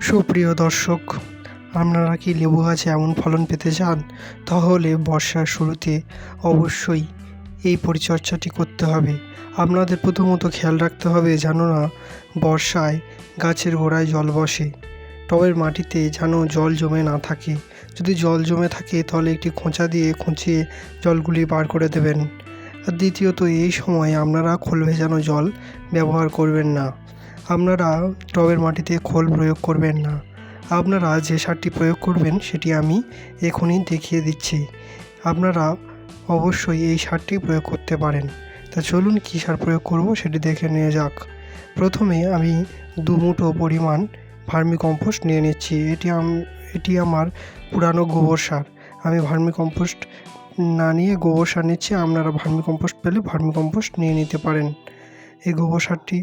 সুপ্রিয় দর্শক, আপনারা কি লেবু গাছে এমন ফলন পেতে চান? তাহলে বর্ষার শুরুতে অবশ্যই এই পরিচর্যাটি করতে হবে। আপনাদের প্রথমত খেয়াল রাখতে হবে যেন না বর্ষায় গাছের গোড়ায় জল বসে, টবের মাটিতে যেন জল জমে না থাকে। যদি জল জমে থাকে তাহলে একটি খোঁচা দিয়ে খুঁচিয়ে জলগুলি বার করে দেবেন। আর দ্বিতীয়ত, এই সময় আপনারা খোল ভেজানো জল ব্যবহার করবেন না। আপনারা টবের মাটিতে খোল প্রয়োগ করবেন না। আপনারা যে সারটি প্রয়োগ করবেন সেটি আমি এখনই দেখিয়ে দিচ্ছি। আপনারা অবশ্যই এই সারটি প্রয়োগ করতে পারেন। তা চলুন কী সার প্রয়োগ করব সেটি দেখে নেওয়া যাক। প্রথমে আমি 2 মুঠো পরিমাণ ভার্মিকম্পোস্ট নিয়ে নিচ্ছি। এটি আমার পুরানো গোবর সার। আমি ভার্মিকম্পোস্ট না নিয়ে গোবর সার নিচ্ছি। আপনারা ভার্মিকম্পোস্ট পেলে ভার্মিকম্পোস্ট নিয়ে নিতে পারেন। এই গোবর সারটি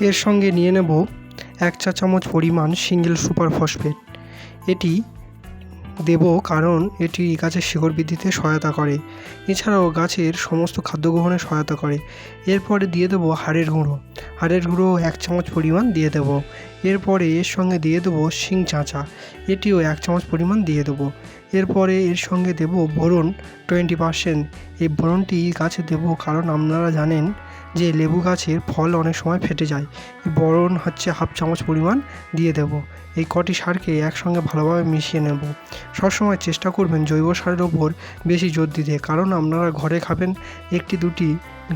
এর সঙ্গে নিয়ে নেব 1 চা চামচ পরিমাণ সিঙ্গেল সুপার ফসফেট। এটি দেব কারণ এটি গাছের শিকড় বৃদ্ধিতে সহায়তা করে, এছাড়াও গাছের সমস্ত খাদ্য গ্রহণে সহায়তা করে। এরপরে দিয়ে দেবো হাড়ের গুঁড়ো 1 চামচ পরিমাণ দিয়ে দেব। এরপরে এর সঙ্গে দিয়ে দেবো শিং চাঁচা, এটিও 1 চামচ পরিমাণ দিয়ে দেবো। এরপরে এর সঙ্গে দেব বোরন 20%। এই বোরনটি গাছে দেব কারণ আপনারা জানেন যে লেবু গাছের ফল অনেক সময় ফেটে যায়। এই বোরন হচ্ছে 1/2 চামচ পরিমাণ দিয়ে দেব। এই কটি সারকে একসঙ্গে ভালোভাবে মিশিয়ে নেব। সবসময় চেষ্টা করবেন জৈব সারের ওপর বেশি জোর দিতে, কারণ আপনারা ঘরে খাবেন, 1-2টি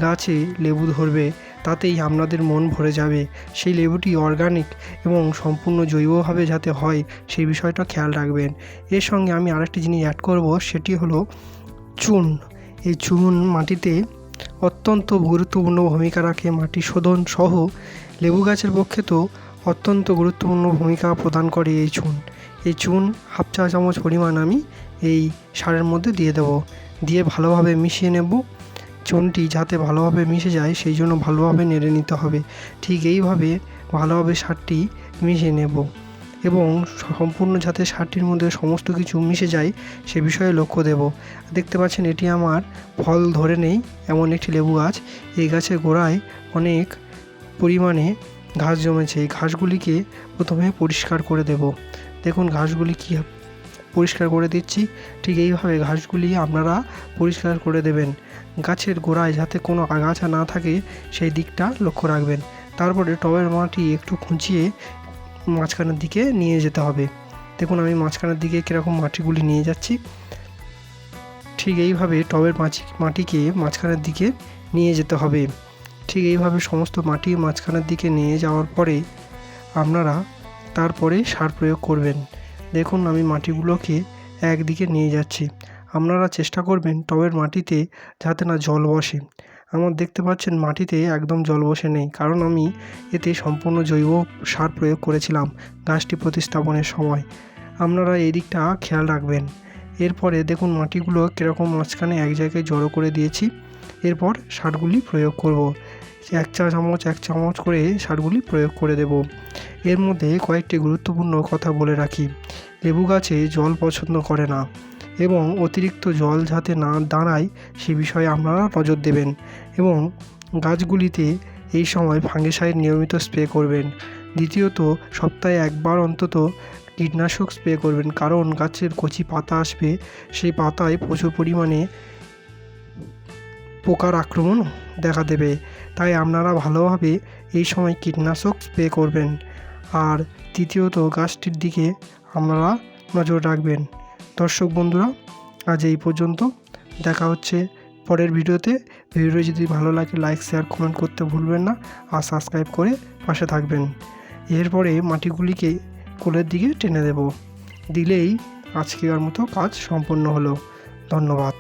গাছে লেবু ধরবে, তাতেই আপনাদের মন ভরে যাবে। সেই লেবুটি অর্গানিক এবং সম্পূর্ণ জৈবভাবে যাতে হয় সেই বিষয়টা খেয়াল রাখবেন। এর সঙ্গে আমি আরেকটি জিনিস অ্যাড করব, সেটি হলো চুন। এই চুন মাটিতে অত্যন্ত গুরুত্বপূর্ণ ভূমিকা রাখে। মাটি শোধন সহ লেবু গাছের পক্ষে তো অত্যন্ত গুরুত্বপূর্ণ ভূমিকা প্রদান করে এই চুন। এই চুন 1/2 চা চামচ পরিমাণ আমি এই সারের মধ্যে দিয়ে দেব। দিয়ে ভালোভাবে মিশিয়ে নেব। চুনটি যাতে ভালোভাবে মিশে যায় সেই জন্য ভালোভাবে নেড়ে নিতে হবে। ঠিক এইভাবে ভালোভাবে সারটি মিশিয়ে নেব এবং সম্পূর্ণ যাতে সারটির মধ্যে সমস্ত কিছু মিশে যায় সে বিষয়ে লক্ষ্য দেব। দেখতে পাচ্ছেন এটি আমার ফল ধরে নেই এমন একটি লেবু গাছ। এই গাছের গোড়ায় অনেক পরিমাণে ঘাস জমেছে। এই ঘাসগুলিকে প্রথমে পরিষ্কার করে দেব। দেখুন ঘাসগুলি কী পরিষ্কার করে দিচ্ছি। ঠিক এইভাবে ঘাসগুলি আপনারা পরিষ্কার করে দেবেন। গাছের গোড়ায় যাতে কোনো আগাছা না থাকে সেই দিকটা লক্ষ্য রাখবেন। তারপরে টবের মাটি একটু খুঁচিয়ে মাঝখানের দিকে নিয়ে যেতে হবে। দেখুন আমি মাঝখানের দিকে কীরকম মাটিগুলি নিয়ে যাচ্ছি। ঠিক এইভাবে টবের মাটিকে মাঝখানের দিকে নিয়ে যেতে হবে। ঠিক এইভাবে সমস্ত মাটি মাঝখানের দিকে নিয়ে যাওয়ার পরে আপনারা তারপরে সার প্রয়োগ করবেন। দেখুন আমি মাটিগুলোকে একদিকে নিয়ে যাচ্ছি। আপনারা চেষ্টা করবেন টবের মাটিতে যাতে না জল বসে। আমার দেখতে পাচ্ছেন মাটিতে একদম জল বসে নেই, কারণ আমি এতে সম্পূর্ণ জৈব সার প্রয়োগ করেছিলাম গাছটি প্রতিস্থাপনের সময়। আপনারা এই দিকটা খেয়াল রাখবেন। এরপরে দেখুন মাটিগুলো কীরকম মাঝখানে এক জায়গায় জড়ো করে দিয়েছি। এরপর সারগুলি প্রয়োগ করব। 1 চা চামচ করে সারগুলি প্রয়োগ করে দেব। এর মধ্যে কয়েকটি গুরুত্বপূর্ণ কথা বলে রাখি। লেবু গাছে জল পছন্দ করে না এবং অতিরিক্ত জল যাতে না দাঁড়ায় সে বিষয়ে আপনারা নজর দেবেন এবং গাছগুলিতে এই সময় ফাঙ্গিসাইড নিয়মিত স্প্রে করবেন। দ্বিতীয়ত, সপ্তাহে 1 বার অন্তত কীটনাশক স্প্রে করবেন, কারণ গাছের কচি পাতা আসবে, সেই পাতায় প্রচুর পরিমাণে পোকার আক্রমণ দেখা দেবে। তাই আপনারা ভালোভাবে এই সময় কীটনাশক স্প্রে করবেন। আর তৃতীয়ত, গাছটির দিকে আপনারা নজর রাখবেন। দর্শক বন্ধুরা, আজ এই পর্যন্ত। দেখা হচ্ছে পরের ভিডিওতে। ভিডিও যদি ভালো লাগে লাইক, শেয়ার, কমেন্ট করতে ভুলবেন না আর সাবস্ক্রাইব করে পাশে থাকবেন। এরপরে মাটিগুলিকে কোলের দিকে টেনে দেব। দিলেই আজকের মতো কাজ সম্পন্ন হলো। ধন্যবাদ।